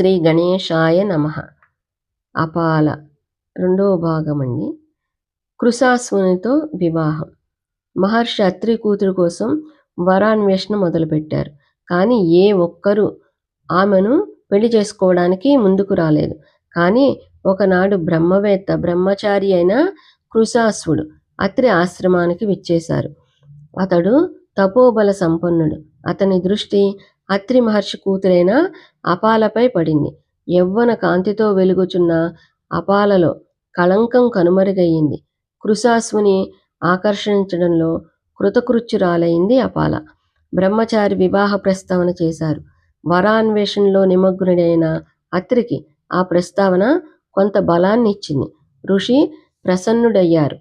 శ్రీ గణేశాయ నమః. అపాల రెండవ భాగమండి. కృశాస్వునితో వివాహం. మహర్షి అత్రి కూతురు కోసం వరాన్వేషణ మొదలుపెట్టారు. కానీ ఏ ఒక్కరూ ఆమెను పెళ్లి చేసుకోవడానికి ముందుకు రాలేదు. కానీ ఒకనాడు బ్రహ్మచారి అయిన కృశాస్వుడు అత్రి ఆశ్రమానికి విచ్చేశారు. అతడు తపోబల సంపన్నుడు. అతని దృష్టి అత్రి మహర్షి కూతురైన అపాలపై పడింది. యవ్వన కాంతితో వెలుగుచున్న అపాలలో కళంకం కనుమరుగయ్యింది. కృశాస్వుని ఆకర్షించడంలో కృతకృత్యురాలైంది అపాల. బ్రహ్మచారి వివాహ ప్రస్తావన చేశారు. వరాన్వేషణలో నిమగ్నుడైన అత్రికి ఆ ప్రస్తావన కొంత బలాన్ని ఇచ్చింది. ఋషి ప్రసన్నుడయ్యారు.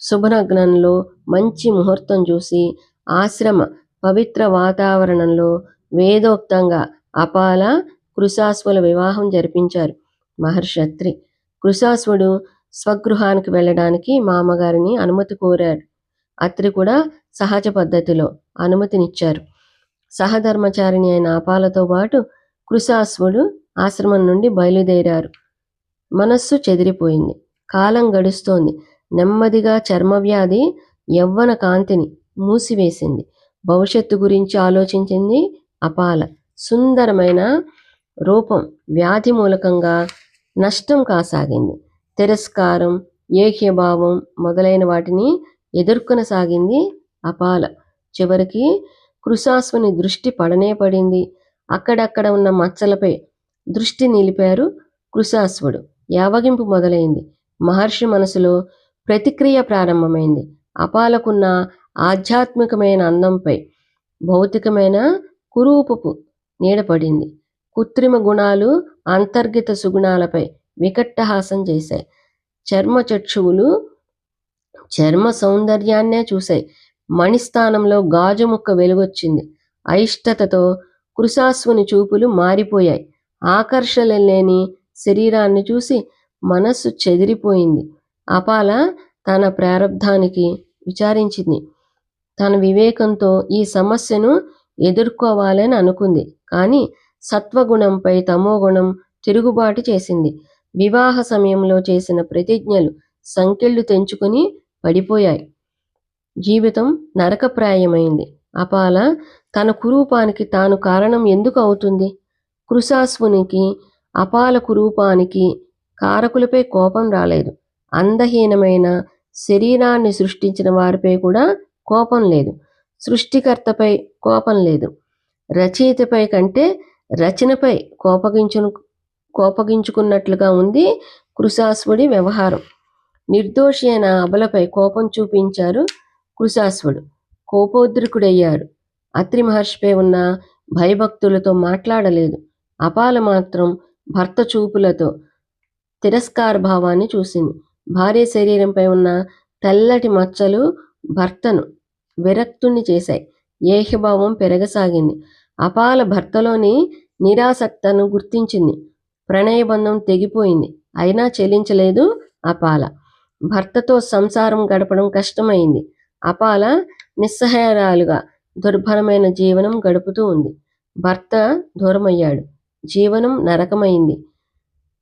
శుభనగ్నంలో మంచి ముహూర్తం చూసి ఆశ్రమ పవిత్ర వాతావరణంలో వేదోక్తంగా అపాల కృశాస్వుల వివాహం జరిపించారు మహర్షి అత్రి. కృశాస్వుడు స్వగృహానికి వెళ్ళడానికి మామగారిని అనుమతి కోరాడు. అత్రి కూడా సహజ పద్ధతిలో అనుమతినిచ్చారు. సహధర్మచారిణి అయిన అపాలతో పాటు కృశాస్వుడు ఆశ్రమం నుండి బయలుదేరారు. మనస్సు చెదిరిపోయింది. కాలం గడుస్తోంది. నెమ్మదిగా చర్మవ్యాధి యవ్వన కాంతిని మూసివేసింది. భవిష్యత్తు గురించి ఆలోచించింది అపాల. సుందరమైన రూపం వ్యాధి మూలకంగా నష్టం కాసాగింది. తిరస్కారం, ఏహ్యభావం మొదలైన వాటిని ఎదుర్కొనసాగింది అపాల. చివరికి కృశాస్వుని దృష్టి పడనే పడింది. అక్కడక్కడ ఉన్న మచ్చలపై దృష్టి నిలిపారు కృశాస్వుడు. యావగింపు మొదలైంది. మహర్షి మనసులో ప్రతిక్రియ ప్రారంభమైంది. అపాలకున్న ఆధ్యాత్మికమైన అందంపై భౌతికమైన కురూపపు నీడపడింది. కృత్రిమ గుణాలు అంతర్గత సుగుణాలపై వికట్టహాసం చేశాయి. చర్మచక్షువులు చర్మ సౌందర్యాన్నే చూశాయి. మణిస్థానంలో గాజు ముక్క వెలుగొచ్చింది. అయిష్టతతో కృశాస్వుని చూపులు మారిపోయాయి. ఆకర్షణ లేని శరీరాన్ని చూసి మనస్సు చెదిరిపోయింది. అపాల తన ప్రారబ్ధానికి విచారించింది. తన వివేకంతో ఈ సమస్యను ఎదుర్కోవాలని అనుకుంది. కానీ సత్వగుణంపై తమోగుణం తిరుగుబాటు చేసింది. వివాహ సమయంలో చేసిన ప్రతిజ్ఞలు సంకెళ్ళు తెంచుకుని పడిపోయాయి. జీవితం నరకప్రాయమైంది. అపాల తన కురూపానికి తాను కారణం ఎందుకు అవుతుంది? కృశాస్వునికి అపాల కురూపానికి కారకులపై కోపం రాలేదు. అందహీనమైన శరీరాన్ని సృష్టించిన వారిపై కూడా కోపం లేదు. సృష్టికర్తపై కోపం లేదు. రచయితపై కంటే రచనపై కోపగించుకున్నట్లుగా ఉంది కృశాస్వుడి వ్యవహారం. నిర్దోషి అయిన అబలపై కోపం చూపించారు కృశాస్వుడు. కోపోద్రికుడయ్యాడు. అత్రి మహర్షిపై ఉన్న భయభక్తులతో మాట్లాడలేదు. అపాల మాత్రం భర్త చూపులతో తిరస్కార భావాన్ని చూసింది. భార్య శరీరంపై ఉన్న తెల్లటి మచ్చలు భర్తను విరక్తుణ్ణి చేశాయి. ఏహ్యభావం పెరగసాగింది. అపాల భర్తలోని నిరాసక్తను గుర్తించింది. ప్రణయబంధం తెగిపోయింది. అయినా చెలించలేదు అపాల. భర్తతో సంసారం గడపడం కష్టమైంది. అపాల నిస్సహాయరాలుగా దుర్భరమైన జీవనం గడుపుతూ ఉంది. భర్త దూరమయ్యాడు. జీవనం నరకమైంది.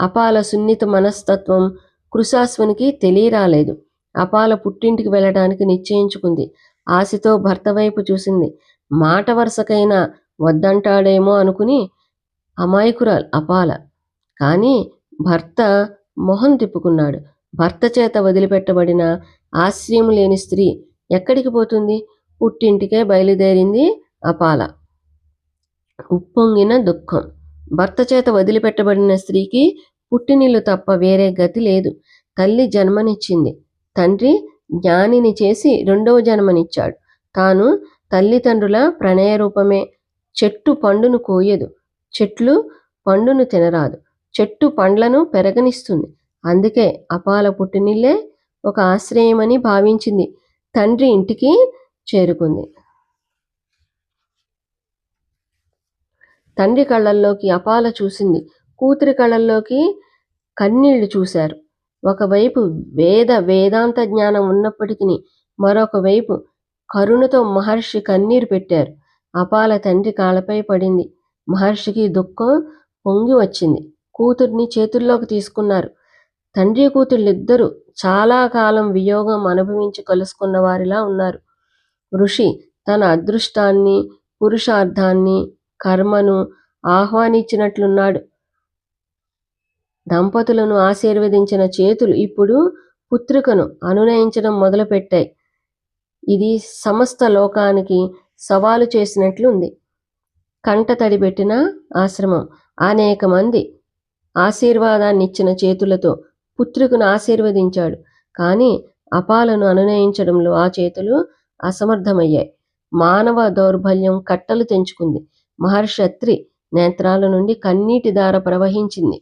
అపాల సున్నిత మనస్తత్వం కృశాస్వునికి తెలియరాలేదు. అపాల పుట్టింటికి వెళ్ళడానికి నిశ్చయించుకుంది. ఆశతో భర్త వైపు చూసింది. మాట వరుసకైనా వద్దంటాడేమో అనుకుని అమాయకురాలు అపాల. కానీ భర్త మొహం తిప్పుకున్నాడు. భర్త చేత వదిలిపెట్టబడిన ఆశ్రయం లేని స్త్రీ ఎక్కడికి పోతుంది? పుట్టింటికే బయలుదేరింది అపాల. ఉప్పొంగిన దుఃఖం. భర్త చేత వదిలిపెట్టబడిన స్త్రీకి పుట్టినిల్లు తప్ప వేరే గతి లేదు. తల్లి జన్మనిచ్చింది. తండ్రి జ్ఞానిని చేసి రెండవ జన్మనిచ్చాడు. తాను తల్లిదండ్రుల ప్రణయ రూపమే. చెట్టు పండును కోయదు. చెట్లు పండును తినరాదు. చెట్టు పండ్లను పెరగనిస్తుంది. అందుకే అపాల పుట్టినిల్లే ఒక ఆశ్రయమని భావించింది. తండ్రి ఇంటికి చేరుకుంది. తండ్రి కళ్ళల్లోకి అపాల చూసింది. కూతురి కళ్ళల్లోకి కన్నీళ్లు చూశారు. ఒకవైపు వేదాంత జ్ఞానం ఉన్నప్పటికీ మరొక వైపు కరుణతో మహర్షి కన్నీరు పెట్టారు. అపాల తండ్రి కాళ్ళపై పడింది. మహర్షికి దుఃఖం పొంగి వచ్చింది. కూతుర్ని చేతుల్లోకి తీసుకున్నారు. తండ్రి కూతుళ్ళిద్దరూ చాలా కాలం వియోగం అనుభవించి కలుసుకున్న వారిలా ఉన్నారు. ఋషి తన అదృష్టాన్ని, పురుషార్థాన్ని, కర్మను ఆహ్వానించినట్లున్నాడు. దంపతులను ఆశీర్వదించిన చేతులు ఇప్పుడు పుత్రికను అనునయించడం మొదలుపెట్టాయి. ఇది సమస్త లోకానికి సవాలు చేసినట్లుంది. కంట తడిపెట్టిన ఆశ్రమం. అనేక మంది ఆశీర్వాదాన్నిచ్చిన చేతులతో పుత్రికను ఆశీర్వదించాడు. కానీ అపాలను అనునయించడంలో ఆ చేతులు అసమర్థమయ్యాయి. మానవ దౌర్బల్యం కట్టలు తెంచుకుంది. మహర్షి అత్రి నేత్రాల నుండి కన్నీటి ధార ప్రవహించింది.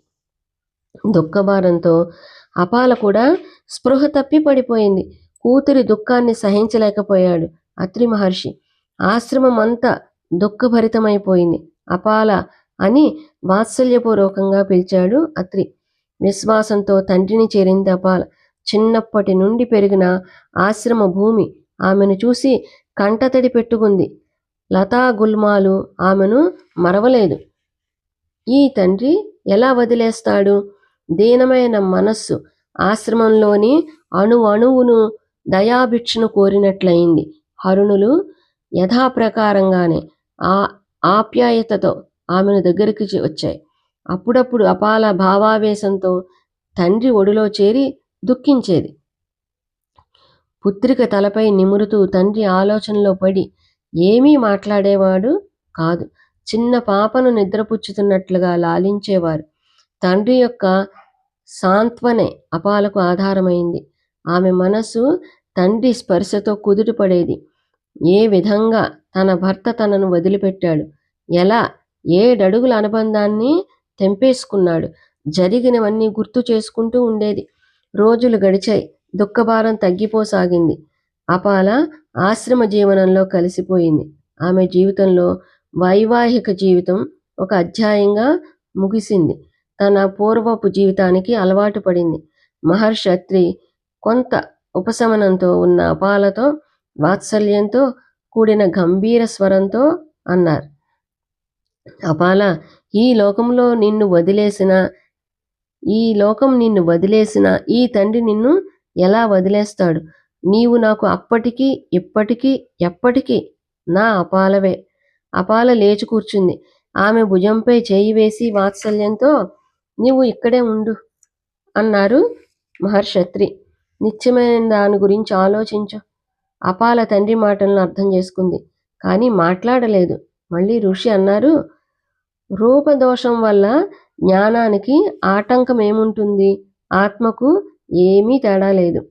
దుఃఖభారంతో అపాల కూడా స్పృహ తప్పి పడిపోయింది. కూతురి దుఃఖాన్ని సహించలేకపోయాడు అత్రి మహర్షి. ఆశ్రమం అంతా దుఃఖభరితమైపోయింది. అపాల అని వాత్సల్యపూర్వకంగా పిలిచాడు అత్రి. విశ్వాసంతో తండ్రిని చేరింది అపాల. చిన్నప్పటి నుండి పెరిగిన ఆశ్రమ భూమి ఆమెను చూసి కంటతడి పెట్టుకుంది. లతా గుల్మాలు ఆమెను మరవలేదు. ఈ తండ్రి ఎలా వదిలేస్తాడు? దీనమైన మనస్సు ఆశ్రమంలోని అణువును దయాభిక్షను కోరినట్లయింది. హరుణులు యథాప్రకారంగానే ఆప్యాయతతో ఆమెను దగ్గరికి వచ్చాయి. అప్పుడప్పుడు అపాల భావావేశంతో తండ్రి ఒడిలో చేరి దుఃఖించేది. పుత్రిక తలపై నిమురుతూ తండ్రి ఆలోచనలో పడి ఏమీ మాట్లాడేవాడు కాదు. చిన్న పాపను నిద్రపుచ్చుతున్నట్లుగా లాలించేవారు. తండ్రి యొక్క సాంత్వనే అపాలకు ఆధారమైంది. ఆమె మనసు తండ్రి స్పర్శతో కుదుటపడేది. ఏ విధంగా తన భర్త తనను వదిలిపెట్టాడు, ఎలా 7 అడుగుల అనుబంధాన్ని తెంపేసుకున్నాడు, జరిగినవన్నీ గుర్తు చేసుకుంటూ ఉండేది. రోజులు గడిచాయి. దుఃఖభారం తగ్గిపోసాగింది. అపాల ఆశ్రమ జీవనంలో కలిసిపోయింది. ఆమె జీవితంలో వైవాహిక జీవితం ఒక అధ్యాయంగా ముగిసింది. తన పూర్వపు జీవితానికి అలవాటు పడింది. మహర్షి అత్రి కొంత ఉపశమనంతో ఉన్న అపాలతో వాత్సల్యంతో కూడిన గంభీర స్వరంతో అన్నారు. అపాల, ఈ లోకం నిన్ను వదిలేసిన ఈ తండ్రి నిన్ను ఎలా వదిలేస్తాడు? నీవు నాకు అప్పటికీ ఇప్పటికీ ఎప్పటికీ నా అపాలవే. అపాల లేచి కూర్చుంది. ఆమె భుజంపై చేయి వేసి వాత్సల్యంతో నీవు ఇక్కడే ఉండు అన్నారు మహర్షి అత్రి. నిత్యమైన దాని గురించి ఆలోచించు. అపాల తండ్రి మాటలను అర్థం చేసుకుంది, కానీ మాట్లాడలేదు. మళ్ళీ ఋషి అన్నారు, రూపదోషం వల్ల జ్ఞానానికి ఆటంకం ఏముంటుంది? ఆత్మకు ఏమీ తేడా లేదు.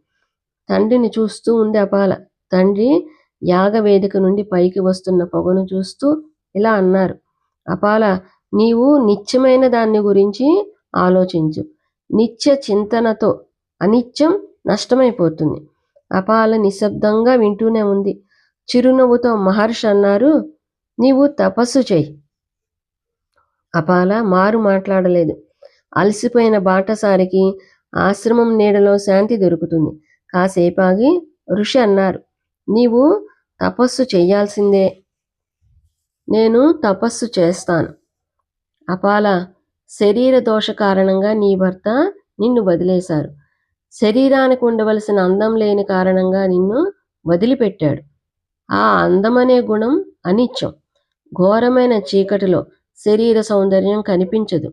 తండ్రిని చూస్తూ ఉంది అపాల. తండ్రి యాగవేదిక నుండి పైకి వస్తున్న పొగను చూస్తూ ఇలా అన్నారు, అపాల, నీవు నిత్యమైన దాన్ని గురించి ఆలోచించు. నిత్య చింతనతో అనిత్యం నష్టమైపోతుంది. అపాల నిశ్శబ్దంగా వింటూనే ఉంది. చిరునవ్వుతో మహర్షి అన్నారు, నీవు తపస్సు చేయి. అపాల మారు మాట్లాడలేదు. అలసిపోయిన బాటసారికి ఆశ్రమం నీడలో శాంతి దొరుకుతుంది. కాసేపాగి ఋషి అన్నారు, నీవు తపస్సు చెయ్యాల్సిందే. నేను తపస్సు చేస్తాను. అపాల, శరీర దోష కారణంగా నీ భర్త నిన్ను వదిలేశారు. శరీరానికి ఉండవలసిన అందం లేని కారణంగా నిన్ను వదిలిపెట్టాడు. ఆ అందమనే గుణం అనిత్యం. ఘోరమైన చీకటిలో శరీర సౌందర్యం కనిపించదు.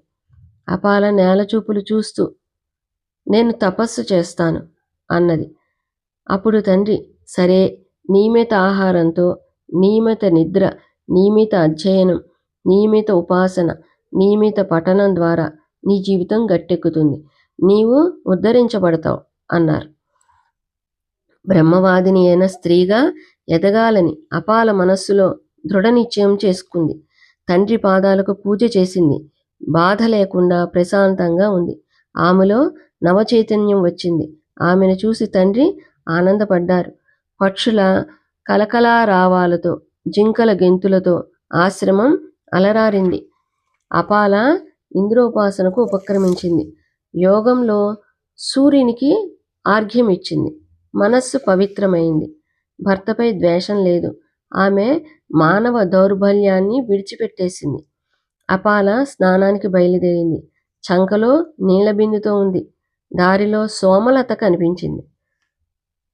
అపాల నేలచూపులు చూస్తూ నేను తపస్సు చేస్తాను అన్నది. అప్పుడు తండ్రి, సరే, నియమిత ఆహారంతో, నియమిత నిద్ర, నియమిత అధ్యయనం, నియమిత ఉపాసన, నియమిత పఠనం ద్వారా నీ జీవితం గట్టెక్కుతుంది. నీవు ఉద్ధరించబడతావు అన్నారు. బ్రహ్మవాదిని అయిన స్త్రీగా ఎదగాలని అపాల మనస్సులో దృఢ నిశ్చయం చేసుకుంది. తండ్రి పాదాలకు పూజ చేసింది. బాధ లేకుండా ప్రశాంతంగా ఉంది. ఆమెలో నవచైతన్యం వచ్చింది. ఆమెను చూసి తండ్రి ఆనందపడ్డారు. పక్షుల కలకలారావాలతో, జింకల గెంతులతో ఆశ్రమం అలరారింది. అపాల ఇంద్రోపాసనకు ఉపక్రమించింది. యోగంలో సూర్యునికి ఆర్ఘ్యం ఇచ్చింది. మనస్సు పవిత్రమైంది. భర్తపై ద్వేషం లేదు. ఆమె మానవ దౌర్బల్యాన్ని విడిచిపెట్టేసింది. అపాల స్నానానికి బయలుదేరింది. చంకలో నీళ్ల బిందుతో ఉంది. దారిలో సోమలత కనిపించింది.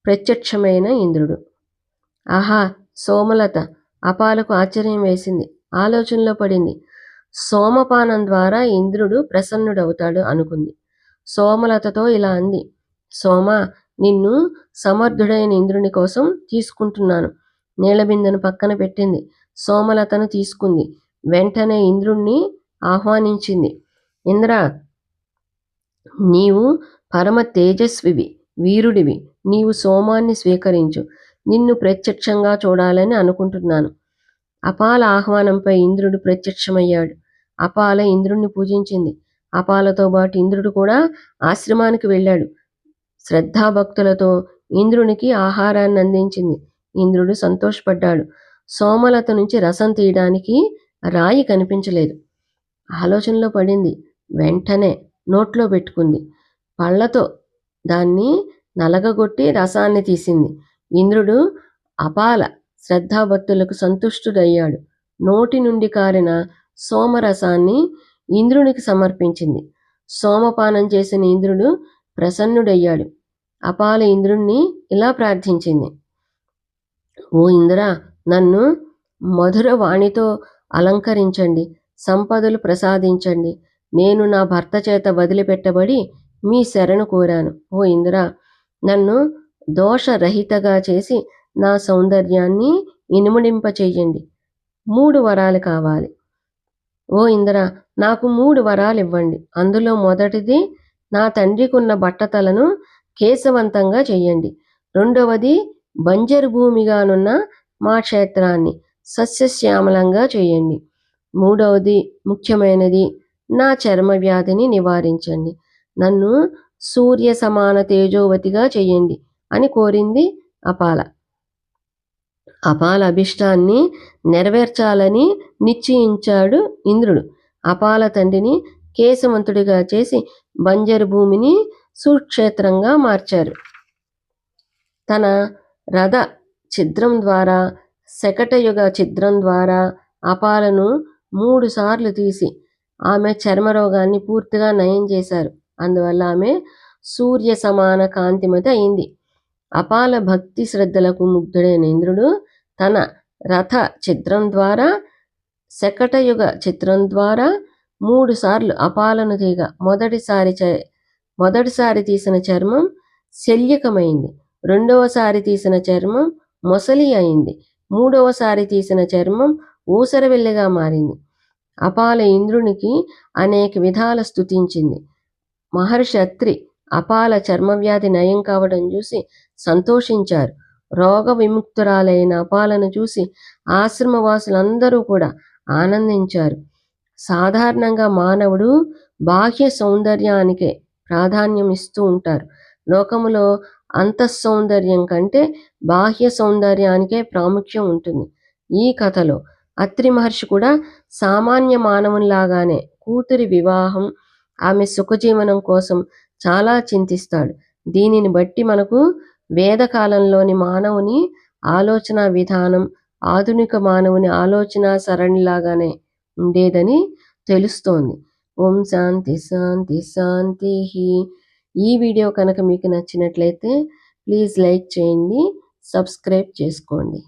ప్రత్యక్షమైన ఇంద్రుడు. ఆహా! సోమలత! అపాలకు ఆశ్చర్యం వేసింది. ఆలోచనలో పడింది. సోమపానం ద్వారా ఇంద్రుడు ప్రసన్నుడవుతాడు అనుకుంది. సోమలతతో ఇలా అంది. సోమా, నిన్ను సమర్థుడైన ఇంద్రుని కోసం తీసుకుంటున్నాను. నీళ్లబిందెను పక్కన పెట్టింది. సోమలతను తీసుకుంది. వెంటనే ఇంద్రుణ్ణి ఆహ్వానించింది. ఇంద్రా, నీవు పరమ తేజస్వివి, వీరుడివి. నీవు సోమాన్ని స్వీకరించు. నిన్ను ప్రత్యక్షంగా చూడాలని అనుకుంటున్నాను. అపాల ఆహ్వానంపై ఇంద్రుడు ప్రత్యక్షమయ్యాడు. అపాల ఇంద్రుణ్ణి పూజించింది. అపాలతో పాటు ఇంద్రుడు కూడా ఆశ్రమానికి వెళ్ళాడు. శ్రద్ధాభక్తులతో ఇంద్రునికి ఆహారాన్ని అందించింది. ఇంద్రుడు సంతోషపడ్డాడు. సోమలత నుంచి రసం తీయడానికి రాయి కనిపించలేదు. ఆలోచనలో పడింది. వెంటనే నోట్లో పెట్టుకుంది. పళ్ళతో దాన్ని నలగగొట్టి రసాన్ని తీసింది. ఇంద్రుడు అపాల శ్రద్ధాభక్తులకు సంతుష్టుడయ్యాడు. నోటి నుండి కారిన సోమరసాన్ని ఇంద్రునికి సమర్పించింది. సోమపానం చేసిన ఇంద్రుడు ప్రసన్నుడయ్యాడు. అపాల ఇంద్రుణ్ణి ఇలా ప్రార్థించింది. ఓ ఇంద్రా, నన్ను మధుర వాణితో అలంకరించండి, సంపదలు ప్రసాదించండి. నేను నా భర్త చేత వదిలిపెట్టబడి మీ శరణు కోరాను. ఓ ఇంద్రా, నన్ను దోషరహితగా చేసి నా సౌందర్యాన్ని ఇనుమడింపచేయండి. 3 వరాలు కావాలి. ఓ ఇంద్ర, నాకు 3 వరాలు ఇవ్వండి. అందులో మొదటిది, నా తండ్రికున్న బట్టతలను కేశవంతంగా చెయ్యండి. రెండవది, బంజరు భూమిగానున్న మా క్షేత్రాన్ని సస్యశ్యామలంగా చేయండి. మూడవది, ముఖ్యమైనది, నా చర్మ వ్యాధిని నివారించండి. నన్ను సూర్య సమాన తేజోవతిగా చెయ్యండి అని కోరింది అపాల. అపాల అభిష్టాన్ని నెరవేర్చాలని నిశ్చయించాడు ఇంద్రుడు. అపాల తండ్రిని కేశవంతుడిగా చేసి బంజరు భూమిని సుక్షేత్రంగా మార్చారు. తన రథ ఛిద్రం ద్వారా, శకటయుగ ఛిద్రం ద్వారా అపాలను 3 సార్లు తీసి ఆమె చర్మరోగాన్ని పూర్తిగా నయం చేశారు. అందువల్ల ఆమె సూర్య సమాన కాంతిమతి అయింది. అపాల భక్తి శ్రద్ధలకు ముగ్ధుడైన ఇంద్రుడు తన రథ ఛిద్రం ద్వారా, శకటయుగ చిత్రం ద్వారా 3 సార్లు అపాలను తీగ మొదటిసారి తీసిన చర్మం శల్యకమైంది. రెండవసారి తీసిన చర్మం మొసలి అయింది. మూడవసారి తీసిన చర్మం ఊసరవెల్లిగా మారింది. అపాల ఇంద్రునికి అనేక విధాల స్తుతించింది. మహర్షి అత్రి అపాల చర్మవ్యాధి నయం కావడం చూసి సంతోషించారు. రోగ విముక్తురాలైన అపాలను చూసి ఆశ్రమవాసులందరూ కూడా ఆనందించారు. సాధారణంగా మానవుడు బాహ్య సౌందర్యానికే ప్రాధాన్యం ఇస్తూ ఉంటారు. లోకములో అంతఃసౌందర్యం కంటే బాహ్య సౌందర్యానికే ప్రాముఖ్యం ఉంటుంది. ఈ కథలో అత్రి మహర్షి కూడా సామాన్య మానవునిలాగానే కూతురి వివాహం, ఆమె సుఖజీవనం కోసం చాలా చింతిస్తాడు. దీనిని బట్టి మనకు వేదకాలంలోని మానవుని ఆలోచన విధానం ఆధునిక మానవుని ఆలోచన సరణిలాగానే ఉండేదని తెలుస్తోంది. ఓం శాంతి శాంతి శాంతి. ఈ వీడియో కనుక మీకు నచ్చినట్లయితే ప్లీజ్ లైక్ చేయండి, సబ్స్క్రైబ్ చేసుకోండి.